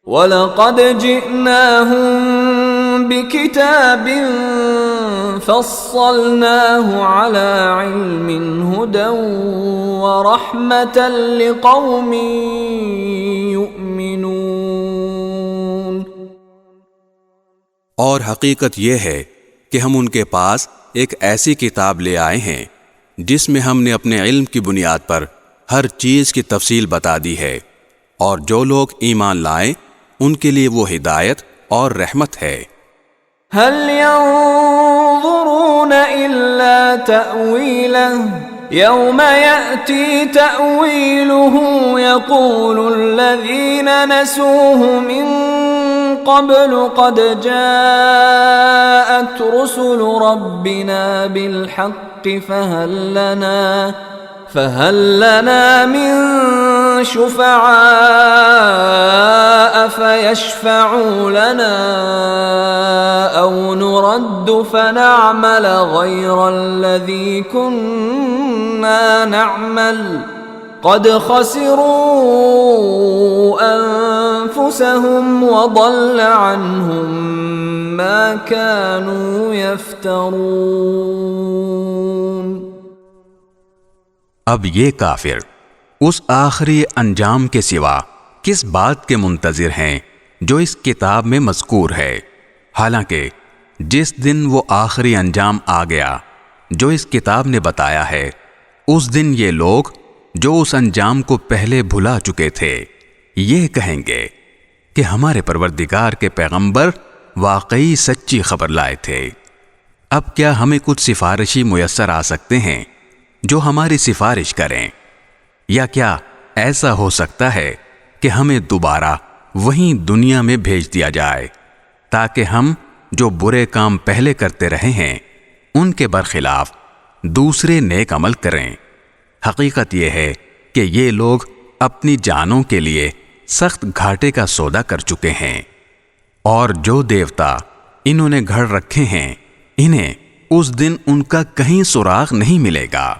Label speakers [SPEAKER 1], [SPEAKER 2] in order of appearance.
[SPEAKER 1] وَلَقَدْ جِئْنَاهُمْ بِكِتَابٍ فَصَّلْنَاهُ عَلَى عِلْمٍ هُدًى وَرَحْمَةً لِقَوْمٍ يُؤْمِنُونَ۔
[SPEAKER 2] اور حقیقت یہ ہے کہ ہم ان کے پاس ایک ایسی کتاب لے آئے ہیں جس میں ہم نے اپنے علم کی بنیاد پر ہر چیز کی تفصیل بتا دی ہے، اور جو لوگ ایمان لائیں ان کے لیے وہ ہدایت اور رحمت ہے۔
[SPEAKER 1] هل ينظرون إلا تأويله يوم يأتي تأويله يقول الذين نسوه من قبل قد جاءت رسل ربنا بالحق فهل لنا من شفعاء فيشفعوا لنا أو نرد فنعمل غير الذي كنا نعمل قد خسروا أنفسهم وضل عنهم ما كانوا يفترون۔
[SPEAKER 2] اب یہ کافر اس آخری انجام کے سوا کس بات کے منتظر ہیں جو اس کتاب میں مذکور ہے، حالانکہ جس دن وہ آخری انجام آ گیا جو اس کتاب نے بتایا ہے، اس دن یہ لوگ جو اس انجام کو پہلے بھلا چکے تھے یہ کہیں گے کہ ہمارے پروردگار کے پیغمبر واقعی سچی خبر لائے تھے، اب کیا ہمیں کچھ سفارشی میسر آ سکتے ہیں جو ہماری سفارش کریں، یا کیا ایسا ہو سکتا ہے کہ ہمیں دوبارہ وہیں دنیا میں بھیج دیا جائے تاکہ ہم جو برے کام پہلے کرتے رہے ہیں ان کے برخلاف دوسرے نیک عمل کریں۔ حقیقت یہ ہے کہ یہ لوگ اپنی جانوں کے لیے سخت گھاٹے کا سودا کر چکے ہیں، اور جو دیوتا انہوں نے گھڑ رکھے ہیں انہیں اس دن ان کا کہیں سراغ نہیں ملے گا۔